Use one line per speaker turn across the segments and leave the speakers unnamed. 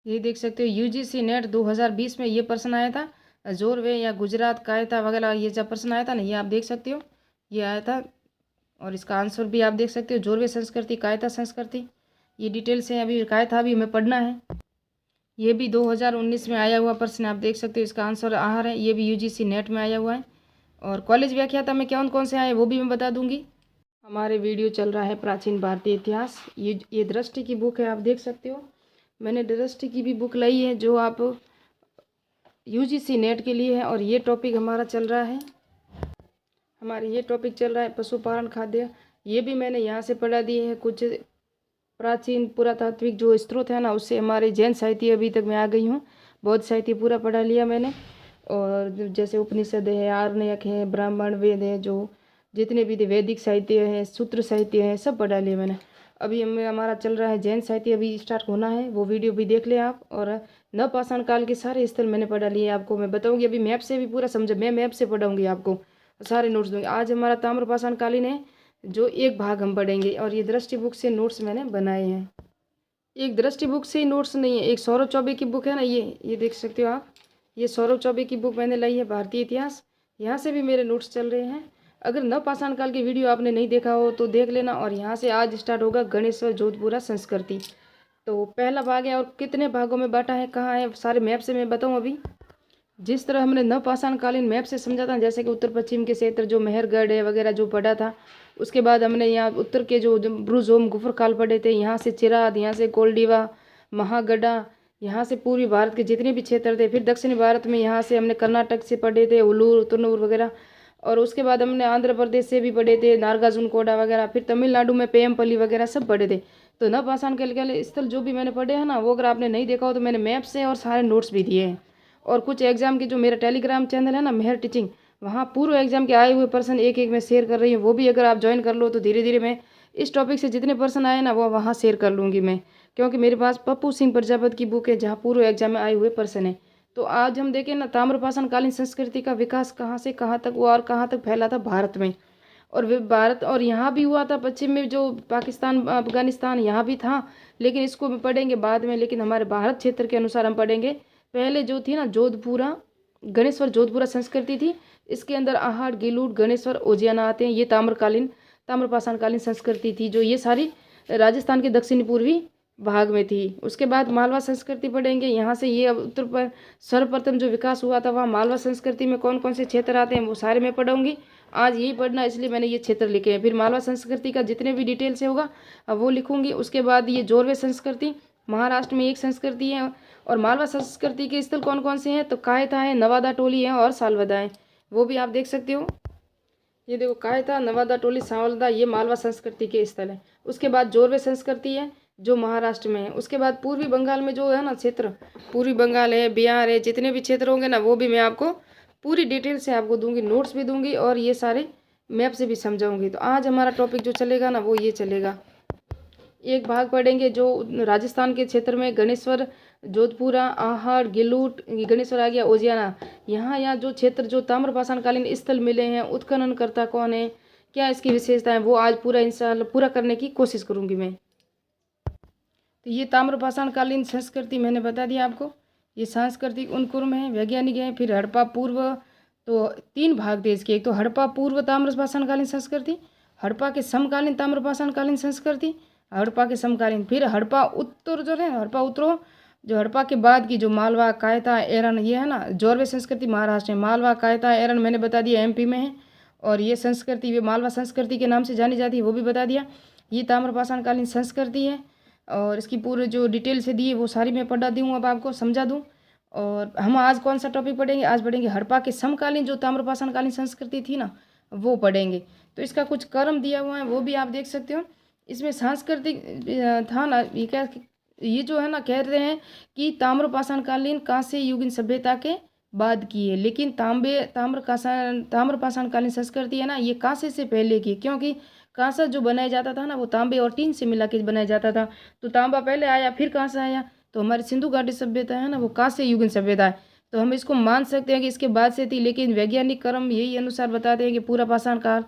ये देख सकते हो यूजीसी नेट 2020 में ये प्रश्न आया था। जोरवे या गुजरात कायता वगैरह ये जब प्रश्न आया था ना, ये आप देख सकते हो, ये आया था। और इसका आंसर भी आप देख सकते हो, जोरवे संस्कृति, कायता संस्कृति, ये डिटेल से अभी कायता भी हमें पढ़ना है। ये भी 2019 में आया हुआ प्रश्न आप देख सकते हो, इसका आंसर आहार है। ये भी यूजीसी नेट में आया हुआ है। और कॉलेज व्याख्याता में कौन कौन से आए वो भी मैं बता दूंगी। हमारे वीडियो चल रहा है प्राचीन भारतीय इतिहास। ये दृष्टि की बुक है, आप देख सकते हो। मैंने दृष्टि की भी बुक लाई है जो आप यूजीसी नेट के लिए है। और ये टॉपिक हमारा चल रहा है, पशुपालन खाद्य। ये भी मैंने यहाँ से पढ़ा दिए है। कुछ प्राचीन पुरातात्विक जो स्रोत है ना, उससे हमारे जैन साहित्य अभी तक मैं आ गई हूँ। बौद्ध साहित्य पूरा पढ़ा लिया मैंने। और जैसे उपनिषद है, आरण्यक है, ब्राह्मण वेद है, जो जितने भी वैदिक साहित्य है, सूत्र साहित्य है, सब पढ़ा लिया मैंने। अभी हमारा चल रहा है जैन साहित्य, अभी स्टार्ट होना है, वो वीडियो भी देख ले आप। और नवपाषाण काल के सारे स्थल मैंने पढ़ा लिए, आपको मैं बताऊंगी। अभी मैप से भी पूरा समझा, मैं मैप से पढ़ाऊंगी आपको, सारे नोट्स दूंगी। आज हमारा ताम्रपाषाण कालीन है, जो एक भाग हम पढ़ेंगे। और ये दृष्टि बुक से नोट्स मैंने बनाए हैं। एक दृष्टि बुक से ही नोट्स नहीं है, एक सौरभ चौबे की बुक है ना, ये देख सकते हो आप। ये सौरभ चौबे की बुक मैंने लाई है, भारतीय इतिहास। यहाँ से भी मेरे नोट्स चल रहे हैं। अगर नवपाषाण काल की वीडियो आपने नहीं देखा हो तो देख लेना। और यहाँ से आज स्टार्ट होगा गणेश्वर जोधपुरा संस्कृति। तो पहला भाग है, और कितने भागों में बांटा है, कहाँ है, सारे मैप से मैं बताऊँ अभी। जिस तरह हमने नवपाषाण कालीन मैप से समझा था, जैसे कि उत्तर पश्चिम के क्षेत्र जो मेहरगढ़ है वगैरह जो पढ़ा था। उसके बाद हमने यहाँ उत्तर के जो ब्रुजोम गुफर काल पढ़े थे, यहाँ से चिराद, यहाँ से कोल्डिवा, महागढ़ा, यहाँ से पूर्वी भारत के जितने भी क्षेत्र थे। फिर दक्षिणी भारत में यहाँ से हमने कर्नाटक से पढ़े थे, उलूर, तुनूर वगैरह। और उसके बाद हमने आंध्र प्रदेश से भी पढ़े थे, नागार्जुनकोंडा वगैरह। फिर तमिलनाडु में पेयमपल्ली वगैरह सब पढ़े थे। तो नवपाषाण के स्थल जो भी मैंने पढ़े हैं ना, वो अगर आपने नहीं देखा हो तो मैंने मैप से और सारे नोट्स भी दिए हैं। और कुछ एग्जाम की जो मेरा टेलीग्राम चैनल है ना, मेहर टीचिंग, वहाँ पूर्व एग्जाम के आए हुए पर्सन एक एक मैं शेयर कर रही हूँ। वो भी अगर आप ज्वाइन कर लो तो धीरे धीरे मैं इस टॉपिक से जितने पर्सन आए ना, वो वहाँ शेयर कर लूँगी मैं। क्योंकि मेरे पास पप्पू सिंह प्रजापति की बुक है, जहाँ पूर्व एग्जाम में आए हुए पर्सन है। तो आज हम देखें ना, ताम्रपाषाण कालीन संस्कृति का विकास कहाँ से कहाँ तक हुआ और कहाँ तक फैला था भारत में। और वे भारत और यहाँ भी हुआ था, पश्चिम में जो पाकिस्तान, अफगानिस्तान, यहाँ भी था। लेकिन इसको भी पढ़ेंगे बाद में। लेकिन हमारे भारत क्षेत्र के अनुसार हम पढ़ेंगे। पहले जो थी ना, जोधपुरा, गणेश्वर जोधपुरा संस्कृति थी। इसके अंदर आहट, गिलूट, गणेश्वर, ओजियाना आते हैं। ये ताम्रपाषाण कालीन संस्कृति थी, जो ये सारी राजस्थान के दक्षिणी पूर्वी भाग में थी। उसके बाद मालवा संस्कृति पढ़ेंगे। यहाँ से ये उत्तर पर सर्वप्रथम जो विकास हुआ था, वहाँ मालवा संस्कृति में कौन कौन से क्षेत्र आते हैं वो सारे मैं पढ़ूंगी। आज यही पढ़ना, इसलिए मैंने ये क्षेत्र लिखे हैं। फिर मालवा संस्कृति का जितने भी डिटेल से होगा अब वो लिखूंगी। उसके बाद ये जोरवे संस्कृति, महाराष्ट्र में एक संस्कृति है। और मालवा संस्कृति के स्थल कौन कौन से हैं, तो कायता है, नवादा टोली है और सालवदा है। वो भी आप देख सकते हो। ये देखो, कायता, नवादा टोली, सावलदा, ये मालवा संस्कृति के स्थल है। उसके बाद जोरवे संस्कृति है, जो महाराष्ट्र में है। उसके बाद पूर्वी बंगाल में जो है ना क्षेत्र, पूर्वी बंगाल है, बिहार है, जितने भी क्षेत्र होंगे ना, वो भी मैं आपको पूरी डिटेल से आपको दूंगी, नोट्स भी दूंगी और ये सारे मैप से भी समझाऊंगी। तो आज हमारा टॉपिक जो चलेगा ना, वो ये चलेगा। एक भाग पढ़ेंगे जो राजस्थान के क्षेत्र में गणेश्वर, जोधपुरा, आहट, गिलूट, गणेश्वर आ गया, ओजियाना। यहाँ जो क्षेत्र जो ताम्रपाषाण कालीन स्थल मिले हैं, उत्खनन करता कौन है, क्या इसकी विशेषताएं, वो आज पूरा इंशाल्लाह पूरा करने की कोशिश करूंगी मैं। तो ये ताम्रपाषाण कालीन संस्कृति मैंने बता दिया आपको। ये सांस्कृतिक उनकुर्म है, वैज्ञानिक है। फिर हड़प्पा पूर्व, तो 3 भाग थे इसके। एक तो हड़प्पा पूर्व ताम्रपाषाण कालीन संस्कृति, हड़प्पा के समकालीन ताम्रपाषाण कालीन संस्कृति, हड़प्पा के समकालीन। फिर हड़प्पा उत्तर जो है, हड़प्पा उत्तरो, जो हड़प्पा के बाद की जो मालवा, कायता, एरन, ये है ना, जोरवे संस्कृति महाराष्ट्र में। मालवा, कायता, एरन मैंने बता दिया एमपी में है। और ये संस्कृति वे मालवा संस्कृति के नाम से जानी जाती है, वो भी बता दिया। ये ताम्रपाषाण कालीन संस्कृति है। और इसकी पूरे जो डिटेल से दी है वो सारी मैं पढ़ा दूँ, अब आपको समझा दूँ। और हम आज कौन सा टॉपिक पढ़ेंगे, आज पढ़ेंगे हड़प्पा के समकालीन जो ताम्रपाषाण कालीन संस्कृति थी ना, वो पढ़ेंगे। तो इसका कुछ क्रम दिया हुआ है, वो भी आप देख सकते हो। इसमें सांस्कृतिक था ना, ये क्या, ये जो है ना, कह रहे हैं कि ताम्रपाषाण कालीन कांस्य युगीन सभ्यता के बाद की है। लेकिन ताम्रपाषाण कालीन संस्कृति है ना, ये कांस्य से पहले की है। क्योंकि कांसा जो बनाया जाता था ना, वो तांबे और टीन से मिला के बनाया जाता था। तो तांबा पहले आया, फिर कांसा आया। तो हमारी सिंधु घाटी सभ्यता है ना, वो कांस्य युगीन सभ्यता है। तो हम इसको मान सकते हैं कि इसके बाद से थी। लेकिन वैज्ञानिक क्रम यही अनुसार बताते हैं कि पूरा पाषाण काल,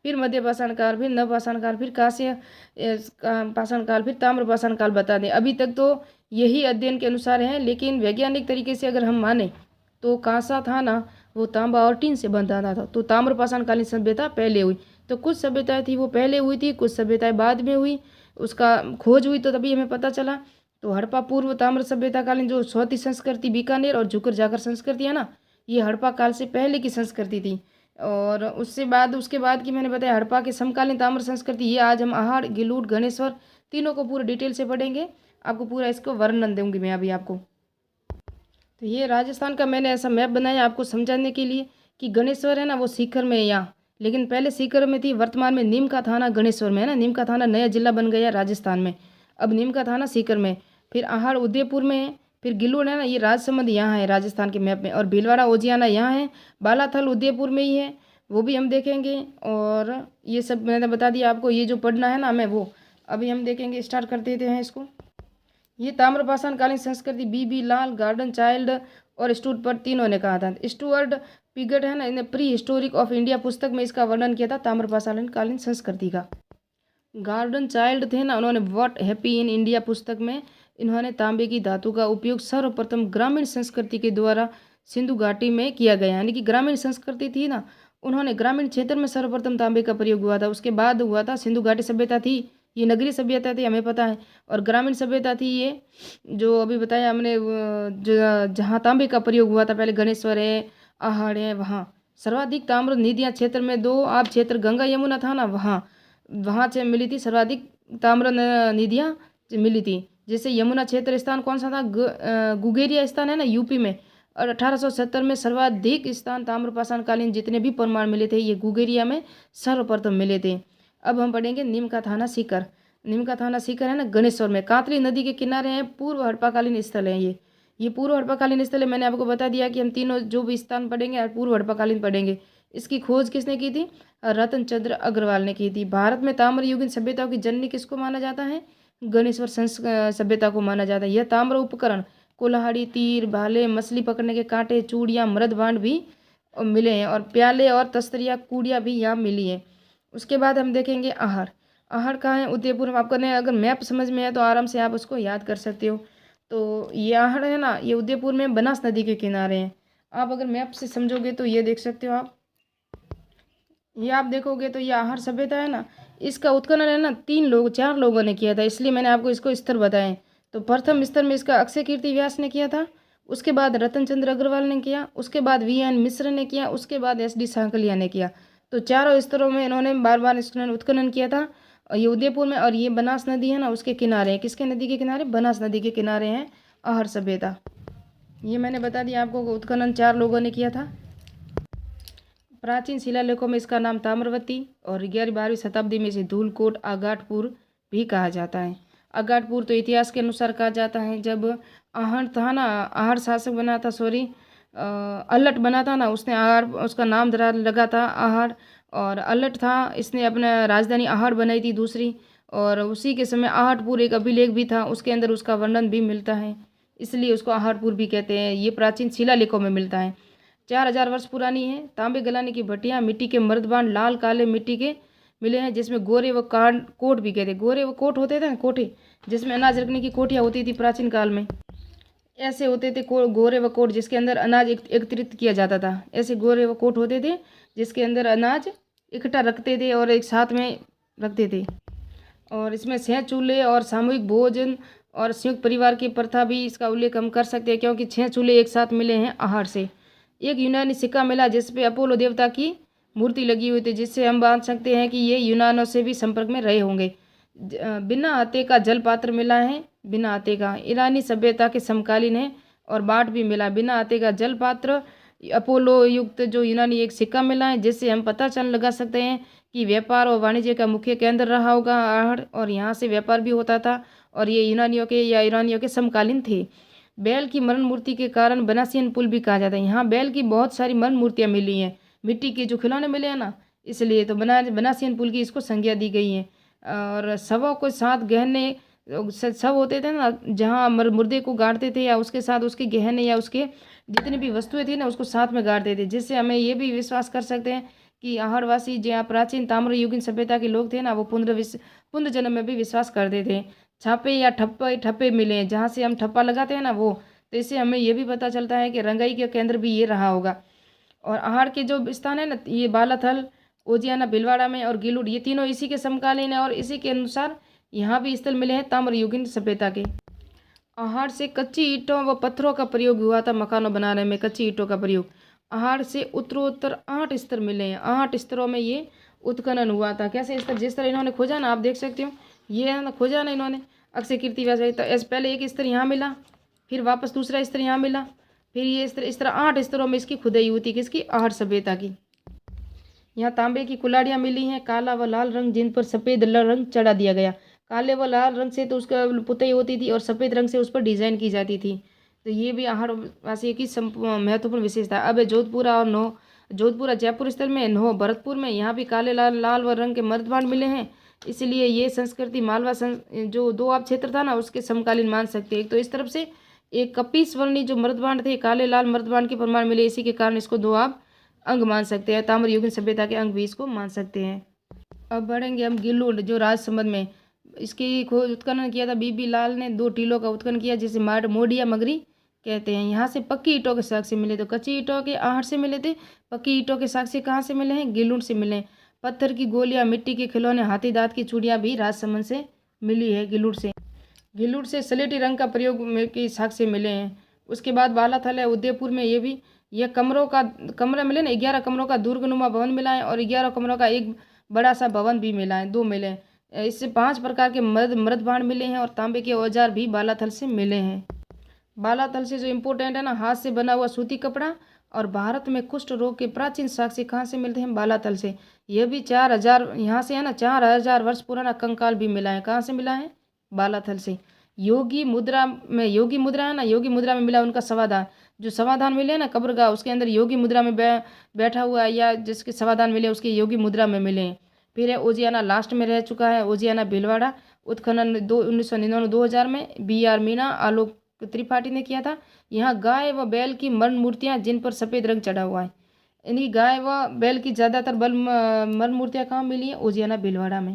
फिर मध्य पाषाण काल, फिर नव पाषाण काल, फिर कांस्य पाषाण काल, फिर ताम्र पाषाण काल बता दें। अभी तक तो यही अध्ययन के अनुसार है, लेकिन वैज्ञानिक तरीके से अगर हम माने तो कांसा था ना, वो तांबा और टीन से बना था। तो ताम्रपाषाण कालीन सभ्यता पहले हुई। तो कुछ सभ्यताएं थी वो पहले हुई थी, कुछ सभ्यताएं बाद में हुई, उसका खोज हुई तो तभी हमें पता चला। तो हड़प्पा पूर्व ताम्र सभ्यता कालीन जो चौथी संस्कृति बीकानेर और झुकर जाकर संस्कृति है ना, ये हड़प्पा काल से पहले की संस्कृति थी। और उसके बाद की मैंने बताया हड़प्पा के समकालीन ताम्र संस्कृति। ये आज हम आहार, गिलूट, गणेश्वर तीनों को पूरे डिटेल से पढ़ेंगे। आपको पूरा इसको वर्णन दूंगी मैं अभी आपको। तो ये राजस्थान का मैंने ऐसा मैप बनाया आपको समझाने के लिए कि गणेश्वर है ना वो सीकर में है यहाँ, लेकिन पहले सीकर में थी। वर्तमान में नीम का थाना गणेश्वर में है ना, नीम का थाना नया जिला बन गया राजस्थान में। अब नीम का थाना सीकर में, फिर आहार उदयपुर में है, फिर गिल्लूर है ना ये राजसमंद यहाँ है राजस्थान के मैप में, और भीलवाड़ा ओजियाना यहाँ है, बालाथल उदयपुर में ही है, वो भी हम देखेंगे। और ये सब मैंने बता दिया आपको। ये जो पढ़ना है ना हमें वो अभी हम देखेंगे, स्टार्ट कर देते हैं इसको। ये ताम्रपाषाण कालीन संस्कृति बी लाल, गार्डन चाइल्ड और स्टूअर्ट पर तीनों ने कहा था। स्टूअर्ट पिगट है ना, इन्हें प्री हिस्टोरिक ऑफ इंडिया पुस्तक में इसका वर्णन किया था ताम्रपाषाण कालीन संस्कृति का। गार्डन चाइल्ड थे ना, उन्होंने व्हाट हैप्पी इन इंडिया पुस्तक में इन्होंने तांबे की धातु का उपयोग सर्वप्रथम ग्रामीण संस्कृति के द्वारा सिंधु घाटी में किया गया, यानी कि ग्रामीण संस्कृति थी ना, उन्होंने ग्रामीण क्षेत्र में सर्वप्रथम तांबे का प्रयोग हुआ था। उसके बाद हुआ था सिंधु घाटी सभ्यता थी, ये नगरीय सभ्यता थी हमें पता है, और ग्रामीण सभ्यता थी ये जो अभी बताया हमने, जहाँ तांबे का प्रयोग हुआ था पहले गणेश्वर है, आहड़ है, वहाँ सर्वाधिक ताम्र निधियाँ क्षेत्र में दो आब क्षेत्र गंगा यमुना था ना, वहाँ से मिली थी सर्वाधिक ताम्र निधियाँ मिली थी। जैसे यमुना क्षेत्र स्थान कौन सा था, गुगेरिया स्थान है ना यूपी में, और 1870 में सर्वाधिक स्थान ताम्रपाषाण कालीन जितने भी प्रमाण मिले थे ये गुगेरिया में सर्वप्रथम मिले थे। अब हम पढ़ेंगे नीम का थाना सीकर। नीम का थाना सीकर है ना गणेश्वर में, कांतली नदी के किनारे है, पूर्व हड़प्पाकालीन स्थल है ये पूर्व हड़प्पाकालीन स्थल है। मैंने आपको बता दिया कि हम तीनों जो भी स्थान पढ़ेंगे पूर्व हड़प्पाकालीन पढ़ेंगे। इसकी खोज किसने की थी, रतन चंद्र अग्रवाल ने की थी। भारत में ताम्र युगीन सभ्यताओं की जननी किसको माना जाता है, गणेश्वर सभ्यता को माना जाता है। यह ताम्र उपकरण कुल्हाड़ी, तीर, भाले, मछली पकड़ने के कांटे, चूड़ियाँ, मृद भांड भी मिले हैं, और प्याले और तस्तरिया कूड़ियाँ भी यहाँ मिली हैं। उसके बाद हम देखेंगे आहड़। आहड़ कहाँ है, उदयपुर में। आपको अगर मैप समझ में है तो आराम से आप उसको याद कर सकते हो। तो ये आहड़ है ना, ये उदयपुर में बनास नदी के किनारे हैं। आप अगर मैप से समझोगे तो ये देख सकते हो आप, ये आप देखोगे तो ये आहड़ सभ्यता है ना, इसका उत्खनन है ना 4 लोगों ने किया था, इसलिए मैंने आपको इसको स्तर बताए। तो प्रथम स्तर में इसका अक्षय कीर्ति व्यास ने किया था, उसके बाद रतन चंद्र अग्रवाल ने किया, उसके बाद VN मिश्र ने किया, उसके बाद SD सांकलिया ने किया। तो चारों स्तरों में इन्होंने बार बार उत्खनन किया था। और ये उदयपुर में, और ये बनास नदी है ना उसके किनारे है। किसके नदी के किनारे, बनास नदी के किनारे हैं आहड़ सभ्यता। ये मैंने बता दिया आपको, उत्खनन 4 लोगों ने किया था। प्राचीन शिलालेखों में इसका नाम ताम्रवती, और 11वीं-12वीं शताब्दी में इसे धूलकोट आगाटपुर भी कहा जाता है। आगाटपुर तो इतिहास के अनुसार कहा जाता है, जब आहड़ था ना, आहड़ शासक बना था, अल्लट बना था ना, उसने आहड़, उसका नाम लगा था आहड़, और अल्लट था, इसने अपना राजधानी आहड़ बनाई थी दूसरी, और उसी के समय आहटपुर एक अभिलेख भी था, उसके अंदर उसका वर्णन भी मिलता है, इसलिए उसको आहटपुर भी कहते हैं। ये प्राचीन शिलालेखों में मिलता है। 4000 वर्ष पुरानी है। तांबे गलाने की भट्टियाँ, मिट्टी के मर्दबान लाल काले मिट्टी के मिले हैं, जिसमें गोरे व कोट भी कहते हैं। गोरे व कोट होते थे ना, कोठे, जिसमें अनाज रखने की कोठियाँ होती थी प्राचीन काल में, ऐसे होते थे गोरे व कोट, जिसके अंदर अनाज एकत्रित किया जाता था। ऐसे गोरे व कोट होते थे जिसके अंदर अनाज इकट्ठा रखते थे और एक साथ में रखते थे। और इसमें छह चूल्हे और सामूहिक भोजन और संयुक्त परिवार की प्रथा भी इसका उल्लेख हम कर सकते हैं, क्योंकि 6 चूल्हे एक साथ मिले हैं आहड़ से। एक यूनानी सिक्का मिला जिसपे अपोलो देवता की मूर्ति लगी हुई थी, जिससे हम मान सकते हैं कि ये यूनानों से भी संपर्क में रहे होंगे। बिना हाथे का जल पात्र मिला है, बिना हाथे का, ईरानी सभ्यता के समकालीन है। और बाट भी मिला, बिना हाथे का जल पात्र, अपोलो युक्त जो यूनानी एक सिक्का मिला है, जिससे हम पता चल लगा सकते हैं कि व्यापार और वाणिज्य का मुख्य केंद्र रहा होगा आहड़, और यहाँ से व्यापार भी होता था, और ये यूनानियों के या ईरानियों के समकालीन थे। बैल की मरण मूर्ति के कारण बनासियन पुल भी कहा जाता है। यहाँ बैल की बहुत सारी मरण मूर्तियाँ मिली हैं, मिट्टी के जो खिलौने मिले हैं ना, इसलिए तो बनासियन पुल की इसको संज्ञा दी गई है। और शवों को साथ गहने, शव होते थे ना जहाँ मुर्दे को गाड़ते थे, या उसके साथ उसके गहने या उसके जितनी भी वस्तुएं थी ना उसको साथ में गाड़ते थे, जिससे हमें ये भी विश्वास कर सकते हैं कि आहड़वासी जहाँ प्राचीन ताम्र युगीन सभ्यता के लोग थे ना, वो पुनर्जन्म में भी विश्वास करते थे। छापे या ठप्पे ठप्पे मिले हैं, जहाँ से हम ठप्पा लगाते हैं ना वो। तो इससे हमें ये भी पता चलता है कि रंगाई का केंद्र भी ये रहा होगा। और आहड़ के जो स्थान है ना, ये बालाथल, ओजियाना, भीलवाड़ा में और गिलुड, ये तीनों इसी के समकालीन है। और इसी के अनुसार यहाँ भी स्थल मिले हैं ताम्र युगीन सभ्यता के। आहड़ से कच्ची ईंटों व पत्थरों का प्रयोग हुआ था मकानों बनाने में, कच्ची ईंटों का प्रयोग। आहड़ से उत्तरोत्तर 8 स्तर मिले हैं, 8 स्तरों में ये उत्खनन हुआ था। कैसे स्तर, जिस तरह इन्होंने खोजा ना, आप देख सकते हो, ये है ना खोजा ना इन्होंने अक्षय कीर्ति वैसे। तो ऐसे पहले एक स्तर यहाँ मिला, फिर वापस दूसरा स्तर यहाँ मिला, फिर ये स्तर, इस तरह 8 स्तरों में इसकी खुदाई हुई थी, किसकी, आहड़ सभ्यता की। यहाँ तांबे की कुल्हाड़ियाँ मिली हैं, काला व लाल रंग, जिन पर सफ़ेद रंग चढ़ा दिया गया। काले व लाल रंग से तो उसका पुताई होती थी और सफ़ेद रंग से उस पर डिजाइन की जाती थी। तो ये भी आहड़ वासी की महत्वपूर्ण विशेषता है। अब है जोधपुर और नौ, जोधपुर जयपुर स्थल में, नौ भरतपुर में, यहाँ भी काले लाल लाल व रंग के मर्दबाण मिले हैं। इसलिए ये संस्कृति मालवा जो दोआब क्षेत्र था ना, उसके समकालीन मान सकते हैं। तो इस तरफ से एक कपीस वर्णी जो मर्दबाण थे, काले लाल मर्दबाण के प्रमाण मिले, इसी के कारण इसको दोआब अंग मान सकते हैं। ताम्र युगीन सभ्यता के अंग भी इसको मान सकते हैं। अब बढ़ेंगे हम गिलुड, जो राजसमंद में, इसकी खोज उत्खनन किया था बीबी लाल ने। 2 टीलों का उत्खनन किया, जिसे मोडिया मगरी कहते हैं। यहाँ से पक्की ईंटों के साक्ष्य मिले। तो कच्ची ईंटों के आहड़ से मिले थे, पक्की ईंटों के साक्ष्य कहाँ से मिले हैं, गिलुड से मिले हैं। पत्थर की गोलियां, मिट्टी के खिलौने, हाथी दांत की चूड़ियाँ भी राजसमंद से मिली है, गिलुड से। गिलुड से स्लेटी रंग का प्रयोग के साक्ष्य मिले हैं। उसके बाद बालाथल है उदयपुर में, ये भी, यह कमरा मिले ना, 11 कमरों का दुर्गनुमा भवन मिला है और 11 कमरों का एक बड़ा सा भवन भी मिला है, 2 मिले हैं। इससे 5 प्रकार के मृदबाण मिले हैं और तांबे के औजार भी बालाथल से मिले हैं। बालाथल से जो इम्पोर्टेंट है ना, हाथ से बना हुआ सूती कपड़ा। और भारत में कुष्ठ रोग के प्राचीन साक्ष्य कहाँ से मिलते हैं, बालाथल से। यह भी 4000, यहाँ से है ना 4000 वर्ष पुराना कंकाल भी मिला है। कहाँ से मिला है, बालाथल से। योगी मुद्रा है ना, योगी मुद्रा में मिला उनका समाधान। जो समाधान मिले ना कब्रगाह, उसके अंदर योगी मुद्रा में बैठा हुआ है, या जिसके समाधान मिले उसके योगी मुद्रा में मिले हैं। फिर है ओजियाना, लास्ट में रह चुका है ओजियाना भीलवाड़ा, उत्खनन 1999 2000 में BR मीना, आलोक त्रिपाठी ने किया था। यहाँ गाय व बैल की मरण मूर्तियाँ, जिन पर सफ़ेद रंग चढ़ा हुआ है। इन्हीं गाय व बैल की ज़्यादातर मरण मूर्तियाँ कहाँ मिली हैं, ओजियाना भीलवाड़ा में।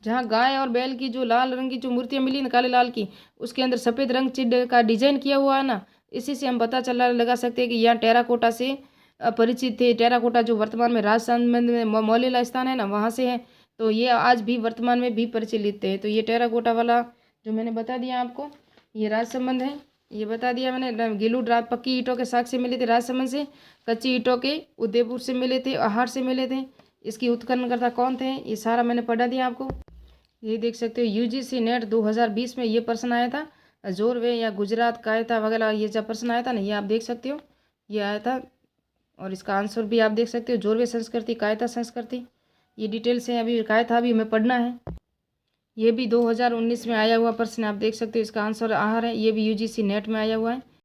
जहाँ गाय और बैल की जो लाल रंग की जो मूर्तियाँ मिली ना, काले लाल की, उसके अंदर सफ़ेद रंग चिड़ का डिजाइन किया हुआ है ना। इसी से हम पता लगा सकते हैं कि यहाँ टेराकोटा से परिचित थे। टेराकोटा जो वर्तमान में राजस्थान में मौलिला स्थान है ना, वहाँ से है। तो ये आज भी वर्तमान में भी प्रचलित है। तो ये टेराकोटा वाला जो मैंने बता दिया आपको, ये राजसमंद है, ये बता दिया मैंने। गिलुड पक्की ईंटों के साक्ष्य मिले थे राजसमंद से, कच्ची ईंटों के उदयपुर से मिले थे, आहड़ से मिले थे। इसकी उत्खननकर्ता कौन थे, ये सारा मैंने पढ़ा दिया आपको। ये देख सकते हो UGC नेट 2020 में ये प्रश्न आया था, जोरवे या गुजरात कायता वगैरह, ये जब प्रश्न आया था ना, ये आप देख सकते हो, ये आया था। और इसका आंसर भी आप देख सकते हो, जोरवे संस्कृति, कायता संस्कृति, ये डिटेल से अभी कायता भी हमें पढ़ना है। ये भी 2019 में आया हुआ प्रश्न, आप देख सकते हो, इसका आंसर आहड़ है। ये भी UGC नेट में आया हुआ है।